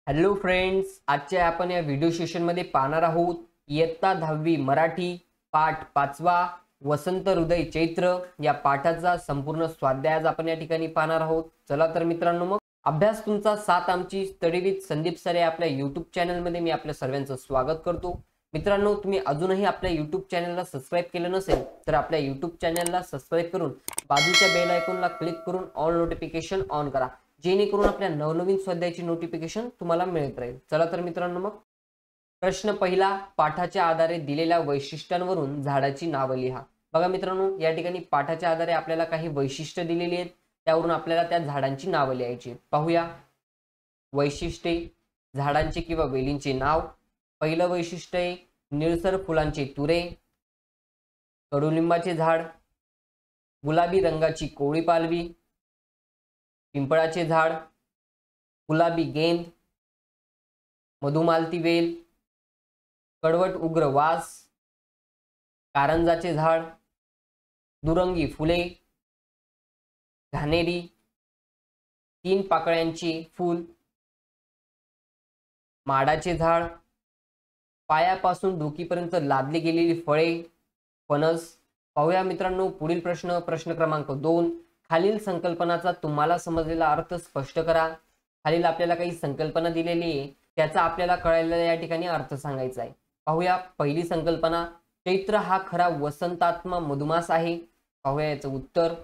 Hello friends, आजच्या आपण या व्हिडिओ सेशनमध्ये पाहणार आहोत इयत्ता 10वी मराठी पाठ 5वा वसंत हृदय चैत्र या पाठाचा संपूर्ण स्वाध्याय आज आपण या ठिकाणी पाहणार आहोत। चला तर मित्रांनो, मग अभ्यास तुमचा साथ आमची स्टडी विथ संदीप सर या आपल्या यूट्यूब चॅनलमध्ये मी आपल्या सर्वांचं स्वागत करतो। मित्रांनो, तुम्ही अजूनही आपल्या यूट्यूब चॅनलला सबस्क्राइब केलं नसेल तर आपल्या यूट्यूब चॅनलला सबस्क्राइब करून बाजूच्या बेल आयकॉनला क्लिक करून ऑल नोटिफिकेशन ऑन करा, जेणेकरून आपल्या नवनवीन स्वाध्यायाची नोटिफिकेशन तुम्हाला मिळत राहील। चला तर मित्रांनो, मग प्रश्न पहिला, पाठाच्या आधारे दिलेल्या वैशिष्ट्यांवरून झाडाची नावे लिहा। बघा मित्रांनो, या ठिकाणी पाठाच्या आधारे आपल्याला काही वैशिष्ट्य दिलेली आहेत, त्यावरून आपल्याला त्या झाडांची नावे लिहायची आहेत। पाहूया वैशिष्ट्ये, झाडांचे किंवा वेलींचे नाव। पहिलं वैशिष्ट्य आहे निळसर फुलांचे तुरे, कडुलिंबाचे झाड, गुलाबी रंगाची कोवळी पालवी, पिंपळाचे झाड, गुलाबी गेंद, मधुमालती वेल, कडवट उग्र वास, कारंजाचे झाड, दुरंगी फुले, घाणेरी, 3 पाकळ्यांची फूल, माडाचे झाड, पायापासून डोकीपर्यंत लादली गेलेली फळे, फणस। पाहूया मित्रांनो पुढील प्रश्न, प्रश्न क्रमांक 2, खालील संकल्पनाचा तुम्हाला समजलेला अर्थ स्पष्ट करा। खालील आपल्याला काही संकल्पना दिलेली आहे, त्याचा आपल्याला कळलेला या ठिकाणी अर्थ सांगायचा आहे। पाहूया पहिली संकल्पना, चैत्र हा खरा वसंतात्मा मधुमास आहे। पाहूया याचं उत्तर,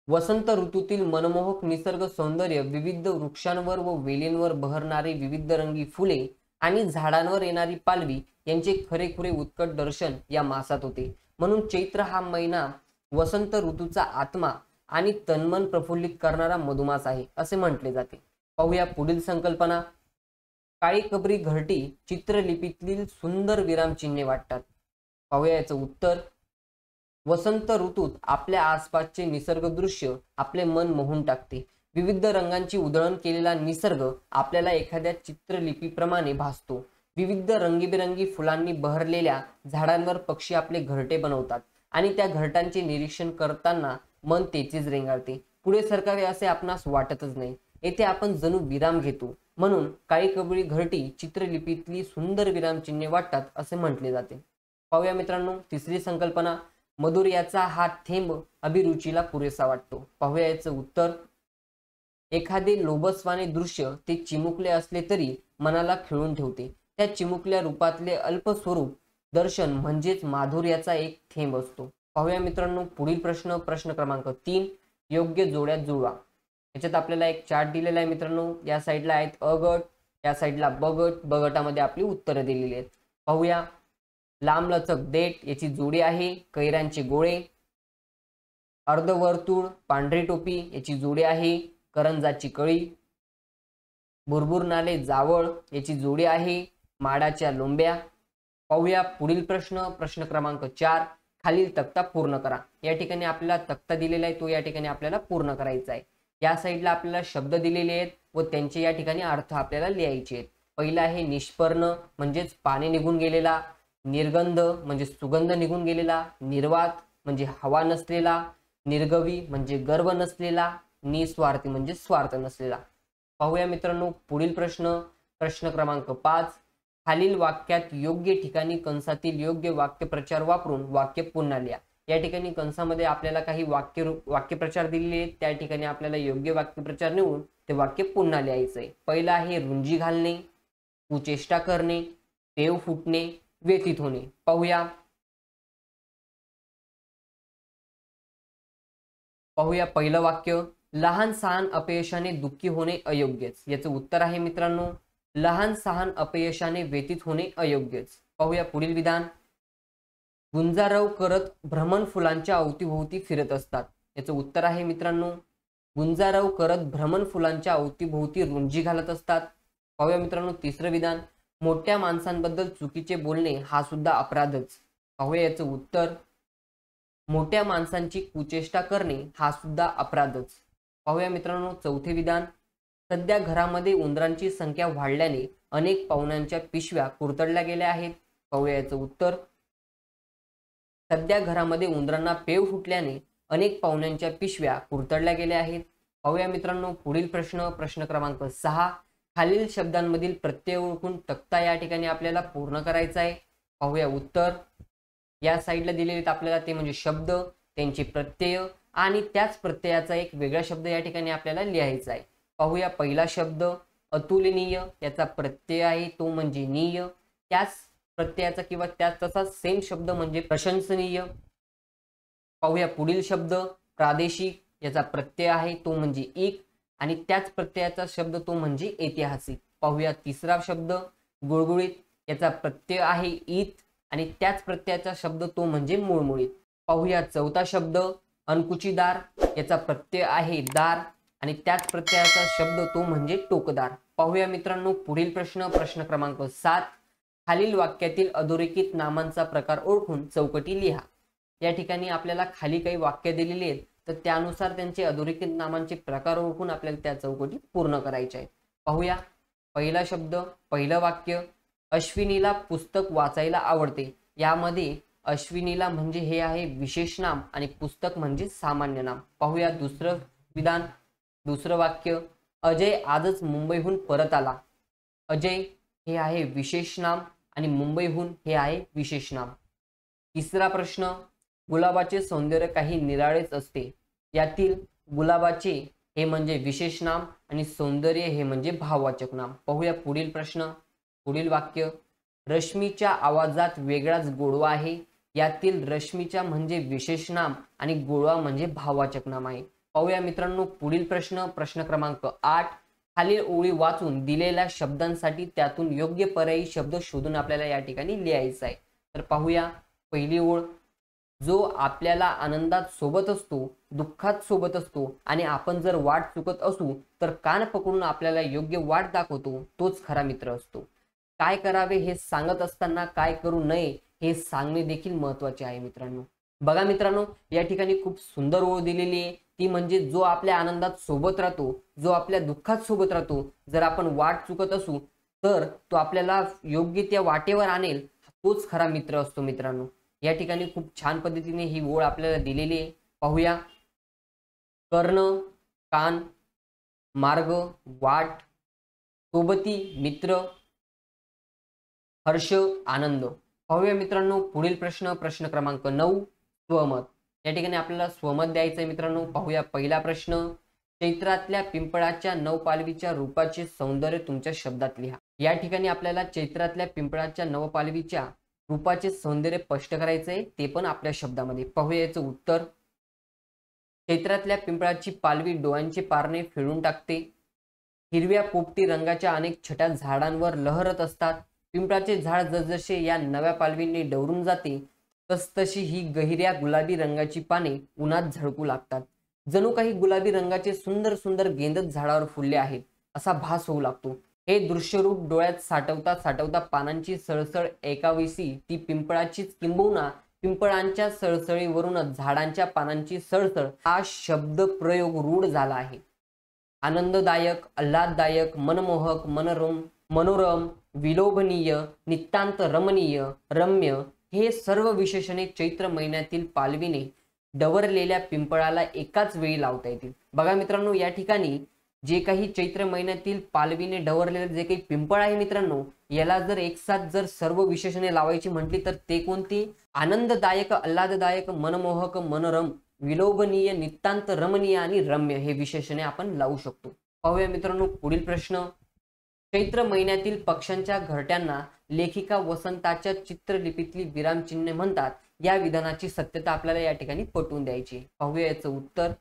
वसंत ऋतूतील मनमोहक निसर्ग सौंदर्य, विविध वृक्षांवर व वेलींवर बहरणारी विविध रंगी फुले आणि झाडांवर येणारी पालवी यांचे खरेखुरे उत्कट दर्शन या मासात होते। म्हणून चैत्र हा महिना वसंत ऋतूचा आत्मा आणि तन्मन प्रफुल्लित करणारा मधुमास आहे असे म्हटले जाते। पाहूया पुढील संकल्पना, काळी कबरी घरटी चित्रलिपीतील सुंदर विरामचिन्हे वाटतात। पाहूया याचं उत्तर, वसंत ऋतूत आपल्या आसपासचे निसर्ग दृश्य आपले मन मोहून टाकते। विविध रंगांची उधळण केलेला निसर्ग आपल्याला एखाद्या चित्रलिपीप्रमाणे भासतो। विविध रंगीबेरंगी फुलांनी बहरलेल्या झाडांवर पक्षी आपले घरटे बनवतात आणि त्या घरटांचे निरीक्षण करताना मन तेचीच रेंगाळते। पुढे सरकावे असे आपणास वाटतच नाही, येथे आपण जणू विराम घेतो। म्हणून काळी कबरी घरटी चित्रलिपीतली सुंदर विरामचिन्हे वाटतात असे म्हटले जाते। पाहूया मित्रांनो तिसरी संकल्पना, मधुर याचा हा थेंब अभिरुचीला पुरेसा वाटतो। पाहूया याचं उत्तर, एखादे लोभसवाने दृश्य ते चिमुकले असले तरी मनाला खिळून ठेवते। त्या चिमुकल्या रूपातले अल्प स्वरूप दर्शन म्हणजेच माधुर्याचा एक थेंब असतो। पाहूया मित्रांनो पुढील प्रश्न, प्रश्न क्रमांक 3, योग्य जोड्या जुळवा। याच्यात आपल्याला एक चार्ट दिलेला आहे मित्रांनो, या साईडला आहेत अ गट, या साईडला ब गट, ब गटामध्ये आपली उत्तरं दिलेली आहेत। पाहूया, लांबलचक देठ याची जोडी आहे कैऱ्यांचे गोळे, अर्धवर्तुळ पांढरी टोपी याची जोडी आहे करंजाची कळी, भुरभुर नाले जावळ याची जोडी आहे माडाच्या लोंब्या। पाहूया पुढील प्रश्न, प्रश्न क्रमांक 4, खालील तक्ता पूर्ण करा। या ठिकाणी आपल्याला तक्ता दिलेला आहे, तो या ठिकाणी आपल्याला पूर्ण करायचा आहे। या साईडला आपल्याला शब्द दिलेले आहेत व त्यांचे या ठिकाणी अर्थ आपल्याला लिहायचे आहेत। पहिला आहे निष्पर्ण म्हणजेच पाणी निघून गेलेला, निर्गंध म्हणजे सुगंध निघून गेलेला, निर्वात म्हणजे हवा नसलेला, निर्गवी म्हणजे गर्व नसलेला, निस्वार्थी म्हणजे स्वार्थ नसलेला। पाहूया मित्रांनो पुढील प्रश्न, प्रश्न क्रमांक 5, खालील वाक्यात योग्य ठिकाणी कंसातील योग्य वाक्यप्रचार वापरून वाक्य पुन्हा लिहा। या ठिकाणी कंसामध्ये आपल्याला काही वाक्यप्रचार दिलेले आहेत, त्या ठिकाणी आपल्याला योग्य वाक्यप्रचार निवडून ते वाक्य पुन्हा लिहायचं आहे। पहिला आहे रुंजी घालणे, कुचेष्टा करणे, पेव फुटणे, व्यथित होणे। पाहूया पहिलं वाक्य, लहान सहान अपयशाने दुःखी होणे अयोग्यच। याचं उत्तर आहे मित्रांनो, लहान सहान अपयशाने व्यथित होणे अयोग्यच। पाहूया पुढील विधान, गुंजारव करत भ्रमण फुलांच्या अवतीभोवती फिरत असतात। याचं उत्तर आहे मित्रांनो, गुंजारव करत भ्रमण फुलांच्या अवतीभोवती रुंजी घालत असतात। पाहूया मित्रांनो तिसरं विधान, मोठ्या माणसांबद्दल चुकीचे बोलणे हा सुद्धा अपराधच। पाहूया याचं उत्तर, मोठ्या माणसांची कुचेष्टा करणे हा सुद्धा अपराधच। पाहूया मित्रांनो चौथे विधान, सध्या घरामध्ये उंदरांची संख्या वाढल्याने अनेक पाहुण्यांच्या पिशव्या कुरतडल्या गेल्या आहेत। पाहूया याचं उत्तर, सध्या घरामध्ये उंदरांना पेव फुटल्याने अनेक पाहुण्यांच्या पिशव्या कुरतडल्या गेल्या आहेत। पाहूया मित्रांनो पुढील प्रश्न, प्रश्न क्रमांक 6, खालील शब्दांमधील प्रत्यय ओळखून तक्ता या ठिकाणी आपल्याला पूर्ण करायचा आहे. पाहूया उत्तर. या साईडला दिलेले आपल्याला ते म्हणजे शब्द, त्यांचे प्रत्यय आणि त्याच प्रत्ययाचा एक वेगळा शब्द या ठिकाणी आपल्याला लिहायचा आहे. पाहूया पहिला शब्द अतुलनीय, याचा प्रत्यय आहे तो म्हणजे नीय. त्याच प्रत्ययाचा किंवा त्याच तसा सेम शब्द म्हणजे प्रशंसनीय. पाहूया पुढील शब्द प्रादेशिक, याचा प्रत्यय आहे तो म्हणजे इक आणि त्याच प्रत्ययाचा शब्द तो म्हणजे ऐतिहासिक. पाहूया तिसरा शब्द गुळगुळीत, याचा प्रत्यय आहे ईत आणि त्याच प्रत्ययाचा शब्द तो म्हणजे मुळमुळीत. पाहूया चौथा शब्द अंकुचीदार, याचा प्रत्यय आहे दार आणि त्याच प्रत्ययाचा शब्द तो म्हणजे टोकदार. पाहूया मित्रांनो पुढील प्रश्न, प्रश्न क्रमांक 7. खालील वाक्यातील अधोरेखित नामांचा प्रकार ओळखून चौकटी लिहा. या ठिकाणी आपल्याला खाली काही वाक्य दिलेली आहेत, तर त्यानुसार त्यांचे अधोरेखित नामांचे प्रकार ओळखून आपल्याला त्या चौकटी पूर्ण करायच्या आहेत. पाहूया पहिला शब्द, पहिलं वाक्य अश्विनीला पुस्तक वाचायला आवडते. यामध्ये अश्विनीला म्हणजे हे आहे विशेष नाम आणि पुस्तक म्हणजे सामान्य नाम. पाहूया दुसरं विधान, दुसरं वाक्य अजय आजच मुंबईहून परत आला. अजय हे आहे विशेष नाम आणि मुंबईहून हे आहे विशेष नाम. तिसरा प्रश्न गुलाबाचे सौंदर्य काही निराळेच असते. यातील गुलाबाचे हे म्हणजे विशेष नाम आणि सौंदर्य हे म्हणजे भाववाचक नाम. पाहूया पुढील प्रश्न, पुढील वाक्य रश्मीच्या आवाजात वेगळाच गोडवा आहे. यातील रश्मीच्या म्हणजे विशेष नाम आणि गोडवा म्हणजे भाववाचक नाम आहे. पाहूया मित्रांनो पुढील प्रश्न, प्रश्न क्रमांक 8. खालील ओळी वाचून दिलेल्या शब्दांसाठी त्यातून योग्य पर्यायी शब्द शोधून आपल्याला या ठिकाणी लिहायचा आहे. तर पाहूया पहिली ओळ, जो आपल्याला आनंदात सोबत असतो, दुःखात सोबत असतो आणि आपण जर वाट चुकत असू तर कान पकडून आपल्याला योग्य वाट दाखवतो, तोच खरा मित्र असतो. काय करावे हे सांगत असताना काय करू नये हे सांगणे देखील महत्त्वाचे आहे मित्रांनो. बघा मित्रांनो या ठिकाणी खूप सुंदर ओळ दिलेली आहे, ती म्हणजे जो आपल्या आनंदात सोबत राहतो, जो आपल्या दुःखात सोबत राहतो, जर आपण वाट चुकत असू तर तो आपल्याला योग्य त्या वाटेवर आणेल, तोच खरा मित्र असतो मित्रांनो. या ठिकाणी खूप छान पद्धतीने ही ओळ आपल्याला दिलेली आहे. पाहूया कर्ण, कान, मार्ग, वाट, सोबती, मित्र, हर्ष, आनंद. पाहूया मित्रांनो पुढील प्रश्न, प्रश्न क्रमांक 9. स्वमत. या ठिकाणी आपल्याला स्वमत द्यायचं आहे मित्रांनो. पाहूया पहिला प्रश्न चैत्रातल्या पिंपळाच्या नवपालवीच्या रूपाचे सौंदर्य तुमच्या शब्दात लिहा. या ठिकाणी आपल्याला चैत्रातल्या पिंपळाच्या नवपालवीच्या रूपाचे सौंदर्य स्पष्ट करायचे आहे, ते पण आपल्या शब्दामध्ये. पाहूया याचं उत्तर. चैत्रातल्या पिंपळाची पालवी डोळ्यांचे पारणे फिरून टाकते. हिरव्या पोपटी रंगाच्या अनेक छटा झाडांवर लहरत असतात. पिंपळाचे झाड जसजसे या नव्या पालवीने डवरून जाते तसतशी ही गहिऱ्या गुलाबी रंगाची पाने उन्हात झळकू लागतात. जणू काही गुलाबी रंगाचे सुंदर सुंदर गेंदच झाडावर फुलले आहेत असा भास होऊ लागतो. हे दृश्यरूप डोळ्यात साठवता साठवता पानांची सळसळ ऐकावीसी ती पिंपळाचीच, किंबहुना पिंपळांच्या सळसळीवरूनच झाडांच्या पानांची सळसळ हा शब्द प्रयोग रूढ झाला आहे. आनंददायक, आल्हाददायक, मनमोहक, मनोरम, विलोभनीय, नितांत रमणीय, रम्य हे सर्व विशेषणे चैत्र महिन्यातील पालवीने डवरलेल्या पिंपळाला एकाच वेळी लावता येतील. बघा मित्रांनो या ठिकाणी जे काही चैत्र महिन्यातील पालवीने डवरलेले जे काही पिंपळ आहे मित्रांनो, याला जर एकसाथ जर सर्व विशेषणे लावायची म्हटली तर ते कोणती? आनंददायक, आल्हाददायक, मनमोहक, मनोरम, विलोभनीय, नितांत रमणीय आणि रम्य हे विशेषणे आपण लावू शकतो. पाहूया मित्रांनो पुढील प्रश्न. चैत्र महिन्यातील पक्ष्यांच्या घरट्यांना लेखिका वसंताच्या चित्रलिपीतली विरामचिन्हे म्हणतात. या विधानाची सत्यता आपल्याला या ठिकाणी पटवून द्यायची. पाहूया याचं उत्तर.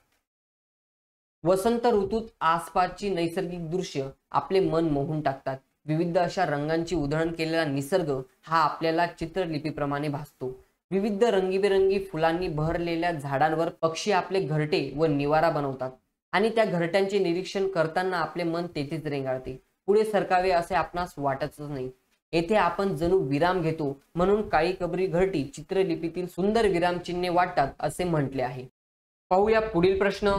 वसंत ऋतूत आसपासची नैसर्गिक दृश्य आपले मन मोहून टाकतात. विविध अशा रंगांची उधळण केलेला निसर्ग हा आपल्याला चित्रलिपीप्रमाणे भासतो. विविध रंगीबेरंगी फुलांनी बहरलेल्या झाडांवर पक्षी आपले घरटे व निवारा बनवतात आणि त्या घरट्यांचे निरीक्षण करताना आपले मन तेथेच रेंगाळते. पुढे सरकावे असे आपणास वाटतच नाही. येथे आपण जणू विराम घेतो म्हणून काळी कबरी घरटी चित्रलिपीतील सुंदर विरामचिन्हे वाटतात असे म्हटले आहे. पाहूया पुढील प्रश्न.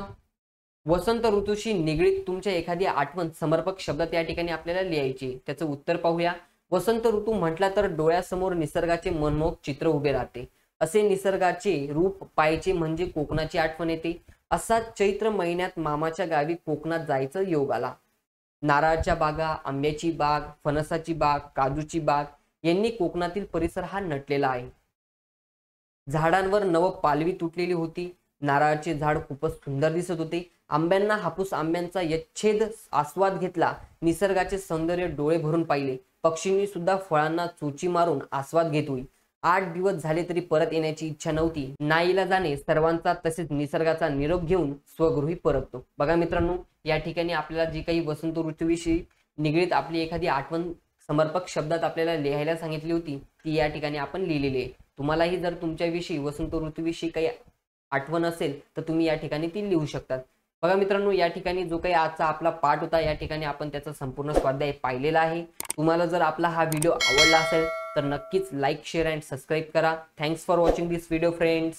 वसंत ऋतूशी निगडीत तुमच्या एखादी आठवण समर्पक शब्दात या ठिकाणी आपल्याला लिहायची. त्याचं उत्तर पाहूया. वसंत ऋतू म्हटला तर डोळ्यासमोर निसर्गाचे मनमोहक चित्र उभे राहते. असे निसर्गाचे रूप पाहायचे म्हणजे कोकणाची आठवण येते. असा चैत्र महिन्यात मामाच्या गावी कोकणात जायचं योग आला. नारळाच्या बागा, आंब्याची बाग, फणसाची बाग, काजूची बाग यांनी कोकणातील परिसर हा नटलेला आहे. झाडांवर नव पालवी तुटलेली होती. नारळाचे झाड खूपच सुंदर दिसत होते. आंब्यांना हापूस आंब्यांचा यच्छेद आस्वाद घेतला. निसर्गाचे सौंदर्य डोळे भरून पाहिले. पक्षींनी सुद्धा फळांना चोची मारून आस्वाद घेत होई. 8 दिवस झाले तरी परत येण्याची इच्छा नव्हती. नाईलाजाने सर्वांचा तसेच निसर्गाचा निरोप घेऊन स्वगृही परततो. बघा मित्रांनो, या ठिकाणी आपल्याला जी काही वसंत ऋतूविषयी निगडीत आपली एखादी आठवण समर्पक शब्दात आपल्याला लिहायला सांगितली होती, ती या ठिकाणी आपण लिहिलेली आहे. तुम्हालाही जर तुमच्याविषयी वसंत ऋतूविषयी काही आठवण असेल तर तुम्ही या ठिकाणी ती लिहू शकतात. बघा मित्रांनो, या ठिकाणी जो काही आजचा आपला पाठ होता, या ठिकाणी आपण त्याचा संपूर्ण स्वाध्याय पाहिलेला आहे. तुम्हाला जर आपला हा व्हिडिओ आवडला असेल तर नक्कीच लाईक, शेअर अँड सबस्क्राईब करा. Thanks for watching this video friends.